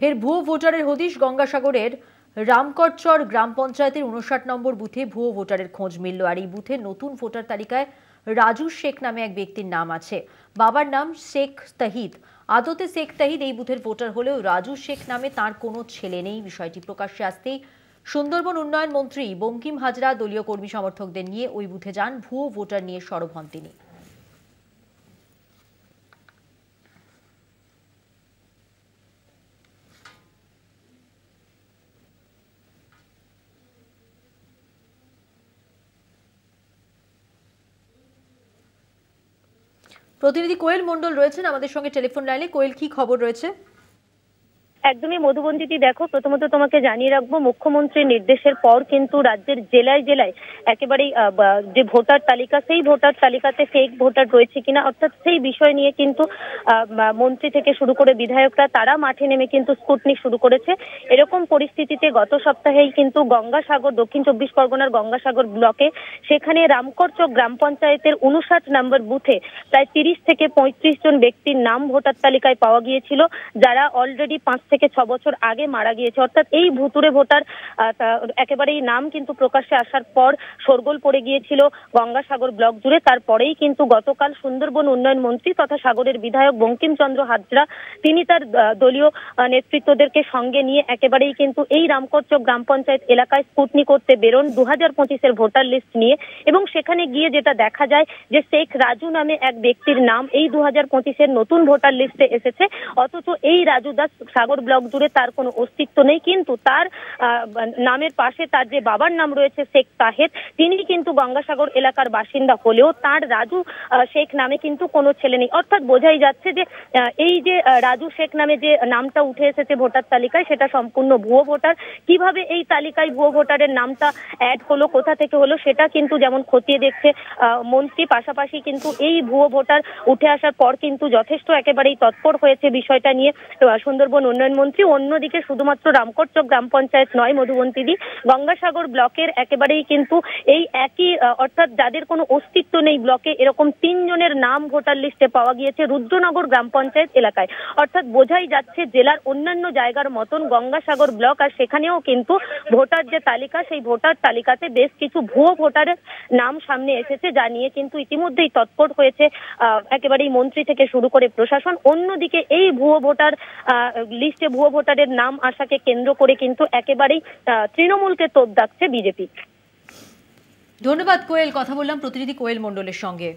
ফের ভুয়ো ভোটারের হদিশ। গঙ্গাসাগরের রামকরচর গ্রাম পঞ্চায়েতের 59 নম্বর বুথে ভুয়ো ভোটারের খোঁজ মিলল। আর এই বুথে নতুন ভোটার তালিকায় রাজু শেখ নামে এক ব্যক্তির নাম আছে। বাবার নাম শেখ তাহিদ। আদতে শেখ তাহিদ এই বুথের ভোটার হলেও রাজু শেখ নামে তার কোনো ছেলে নেই। বিষয়টি প্রকাশ্যে আসতেই সুন্দরবন উন্নয়ন মন্ত্রী বঙ্কিম হাজরা দলীয় কর্মী সমর্থকদের নিয়ে ওই বুথে যান। ভুয়ো ভোটার নিয়ে সরব হন তিনি। প্রতিনিধি কোয়েল মণ্ডল রয়েছেন আমাদের সঙ্গে টেলিফোন লাইনে। কোয়েল, কি খবর রয়েছে? একদমই মধুবন্দিতি, দেখো প্রথমত তোমাকে জানিয়ে রাখবো, মুখ্যমন্ত্রীর নির্দেশের পর কিন্তু রাজ্যের জেলায় জেলায় একেবারেই যে ভোটার তালিকা, সেই ভোটার তালিকাতে ফেক ভোটার রয়েছে কিনা, অর্থাৎ সেই বিষয় নিয়ে কিন্তু মন্ত্রী থেকে শুরু করে বিধায়করা তারা মাঠে নেমে কিন্তু স্কুটনি শুরু করেছে। এরকম পরিস্থিতিতে গত সপ্তাহেই কিন্তু গঙ্গাসাগর, দক্ষিণ 24 পরগনার গঙ্গাসাগর ব্লকে, সেখানে রামকরচক গ্রাম পঞ্চায়েতের 59 নম্বর বুথে প্রায় 30 থেকে 35 জন ব্যক্তির নাম ভোটার তালিকায় পাওয়া গিয়েছিল, যারা অলরেডি 5 থেকে 6 বছর আগে মারা গিয়েছে। অর্থাৎ এই ভুতুড়ে ভোটার একেবারেই নাম কিন্তু প্রকাশ্যে আসার পর শোরগোল পড়ে গিয়েছিল গঙ্গাসাগর ব্লক জুড়ে। তারপরেই কিন্তু গতকাল সুন্দরবন উন্নয়ন মন্ত্রী তথা সাগরের বিধায়ক বঙ্কিমচন্দ্র হাজরা তিনি তার দলীয় নেতৃত্বদেরকে সঙ্গে নিয়ে একেবারেই কিন্তু এই রামকরচক গ্রাম পঞ্চায়েত এলাকায় স্কুটনি করতে বেরোন 2025-এর ভোটার লিস্ট নিয়ে। এবং সেখানে গিয়ে যেটা দেখা যায় যে শেখ রাজু নামে এক ব্যক্তির নাম এই 2025-এর নতুন ভোটার লিস্টে এসেছে, অথচ এই রাজু দাস সাগর ব্লক জুড়ে তার কোনো অস্তিত্ব নেই। কিন্তু তার নামের পাশে তার যে বাবার নাম রয়েছে শেখ তাহেদ, তিনি কিন্তু গঙ্গাসাগর এলাকার বাসিন্দা হলেও তার রাজু শেখ নামে কিন্তু কোনো ছেলে নেই। অর্থাৎ বোঝাই যাচ্ছে যে এই যে রাজু শেখ নামে যে নামটা উঠে এসেছে ভোটার তালিকায়, সেটা সম্পূর্ণ ভুয়ো ভোটার। কিভাবে এই তালিকায় ভুয়ো ভোটারের নামটা অ্যাড হলো, কোথা থেকে হলো, সেটা কিন্তু যেমন খতিয়ে দেখছে মন্ত্রী, পাশাপাশি কিন্তু এই ভুয়ো ভোটার উঠে আসার পর কিন্তু যথেষ্ট একেবারেই তৎপর হয়েছে বিষয়টা নিয়ে সুন্দরবন উন্নয়ন মন্ত্রী। অন্যদিকে শুধুমাত্র রামকরচক গ্রাম পঞ্চায়েত নয় মধুবন্তীদি, গঙ্গাসাগর ব্লকের একেবারেই কিন্তু এই একই, অর্থাৎ যাদের কোনো অস্তিত্ব নেই ব্লকে, এরকম 3 জনের নাম ভোটার লিস্টে পাওয়া গিয়েছে রুদ্রনগর গ্রাম পঞ্চায়েত এলাকায়। অর্থাৎ বোঝাই যাচ্ছে জেলার অন্যান্য জায়গার মতন গঙ্গাসাগর ব্লক, আর সেখানেও কিন্তু ভোটার যে তালিকা, সেই ভোটার তালিকাতে বেশ কিছু ভুয়ো ভোটারের নাম সামনে এসেছে, যা নিয়ে কিন্তু ইতিমধ্যেই তৎপর হয়েছে একেবারেই মন্ত্রী থেকে শুরু করে প্রশাসন। অন্যদিকে এই ভুয়ো ভোটার লিস্টে ভুয়ো ভোটারের নাম আসাকে কেন্দ্র করে কিন্তু একেবারেই তৃণমূলকে তোপ দাগছে বিজেপি। ধন্যবাদ কোয়েল, কথা বললাম প্রতিনিধি কোয়েল মণ্ডলের সঙ্গে।